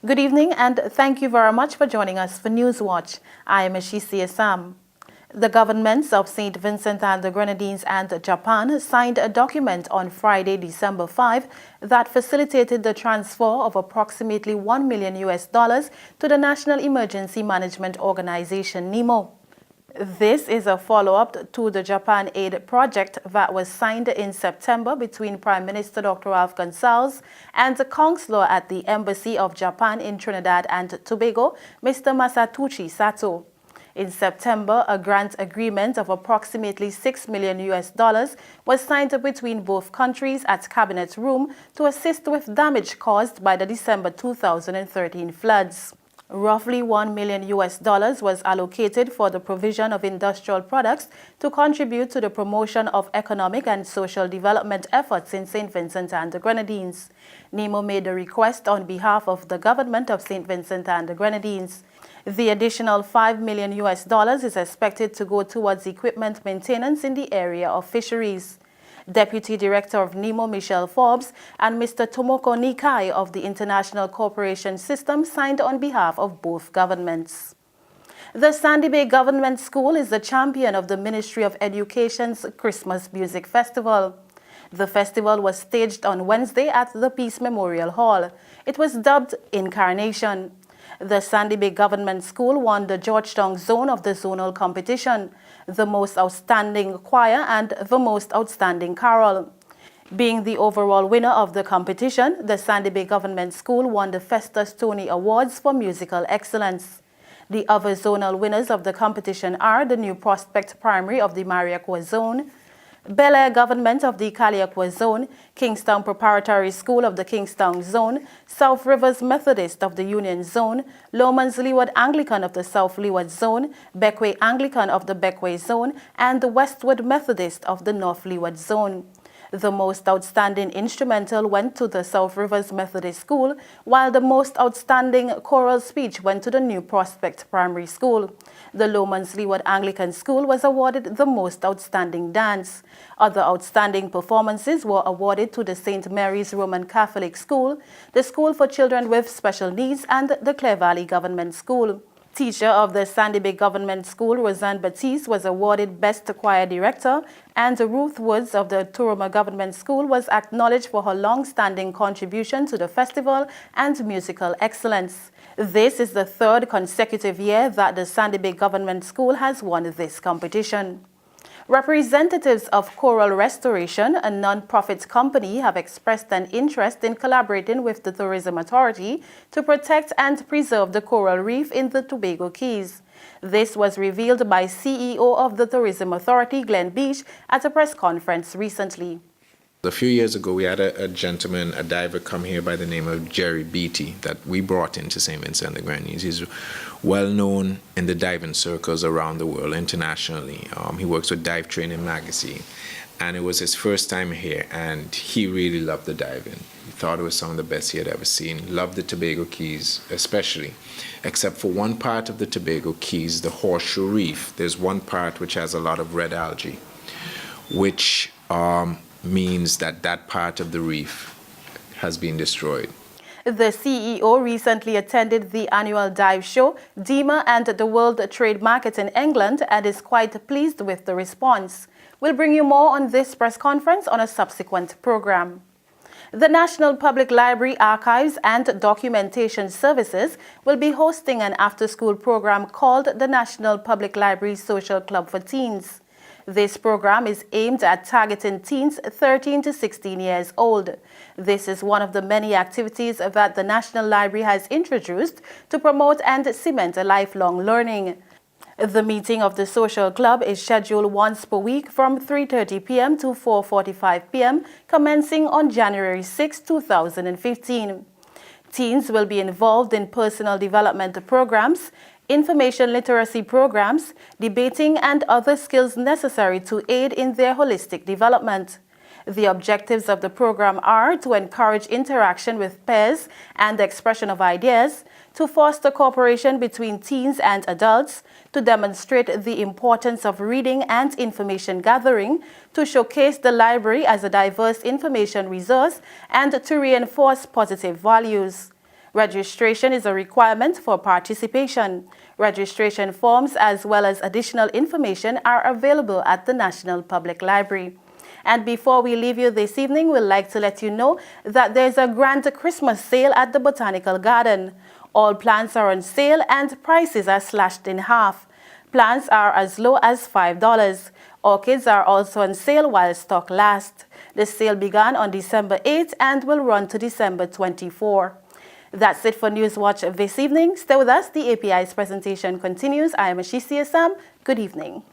Good evening and thank you very much for joining us for Newswatch. I am Ashisi Sam. The governments of St. Vincent and the Grenadines and Japan signed a document on Friday, December 5, that facilitated the transfer of approximately $1 million to the National Emergency Management Organization (NEMO). This is a follow-up to the Japan Aid project that was signed in September between Prime Minister Dr. Ralph Gonsalves and the consular at the Embassy of Japan in Trinidad and Tobago, Mr. Masatuchi Sato. In September, a grant agreement of approximately $6 million was signed between both countries at Cabinet Room to assist with damage caused by the December 2013 floods. Roughly $1 million was allocated for the provision of industrial products to contribute to the promotion of economic and social development efforts in St. Vincent and the Grenadines. NEMO made a request on behalf of the government of St. Vincent and the Grenadines. The additional $5 million is expected to go towards equipment maintenance in the area of fisheries. Deputy Director of NEMO Michelle Forbes and Mr. Tomoko Nikai of the International Cooperation System signed on behalf of both governments. The Sandy Bay Government School is the champion of the Ministry of Education's Christmas Music Festival. The festival was staged on Wednesday at the Peace Memorial Hall. It was dubbed Incarnation. The Sandy Bay Government School won the Georgetown Zone of the zonal competition, the most outstanding choir and the most outstanding carol. Being the overall winner of the competition, the Sandy Bay Government School won the Festus Tony Awards for musical excellence. The other zonal winners of the competition are the New Prospect Primary of the Mariaqua Zone, Bel Air Government of the Kaliakwa Zone, Kingstown Preparatory School of the Kingstown Zone, South Rivers Methodist of the Union Zone, Lomans Leeward Anglican of the South Leeward Zone, Beckway Anglican of the Beckway Zone, and the Westwood Methodist of the North Leeward Zone. The most outstanding instrumental went to the South Rivers Methodist School, while the most outstanding choral speech went to the New Prospect Primary School. The Lomans Leeward Anglican School was awarded the most outstanding dance. Other outstanding performances were awarded to the St. Mary's Roman Catholic School, the School for Children with Special Needs, and the Clare Valley Government School. Teacher of the Sandy Bay Government School, Roseanne Batiste, was awarded Best Choir Director, and Ruth Woods of the Turuma Government School was acknowledged for her long-standing contribution to the festival and musical excellence. This is the third consecutive year that the Sandy Bay Government School has won this competition. Representatives of Coral Restoration, a non-profit company, have expressed an interest in collaborating with the Tourism Authority to protect and preserve the coral reef in the Tobago Keys. This was revealed by CEO of the Tourism Authority, Glenn Beach, at a press conference recently. A few years ago, we had a gentleman, a diver, come here by the name of Jerry Beatty that we brought into St. Vincent and the Grenadines. He's well known in the diving circles around the world, internationally. He works with Dive Training Magazine, and it was his first time here, and he really loved the diving. He thought it was some of the best he had ever seen. Loved the Tobago Keys, especially, except for one part of the Tobago Keys, the Horseshoe Reef. There's one part which has a lot of red algae, which means that that part of the reef has been destroyed. The CEO recently attended the annual dive show, DEMA, and the World Trade Market in England, and is quite pleased with the response. We'll bring you more on this press conference on a subsequent program. The National Public Library Archives and Documentation Services will be hosting an after-school program called the National Public Library Social Club for Teens. This program is aimed at targeting teens 13 to 16 years old. This is one of the many activities that the National Library has introduced to promote and cement lifelong learning. The meeting of the social club is scheduled once per week from 3:30 p.m. to 4:45 p.m., commencing on January 6, 2015. Teens will be involved in personal development programs, information literacy programs, debating, and other skills necessary to aid in their holistic development. The objectives of the program are to encourage interaction with peers and expression of ideas, to foster cooperation between teens and adults, to demonstrate the importance of reading and information gathering, to showcase the library as a diverse information resource, and to reinforce positive values. Registration is a requirement for participation. Registration forms as well as additional information are available at the National Public Library. And before we leave you this evening, we'd like to let you know that there's a grand Christmas sale at the Botanical Garden. All plants are on sale and prices are slashed in half. Plants are as low as $5. Orchids are also on sale while stock lasts. The sale began on December 8 and will run to December 24. That's it for Newswatch this evening. Stay with us. The API's presentation continues. I am Ashisia Sam. Good evening.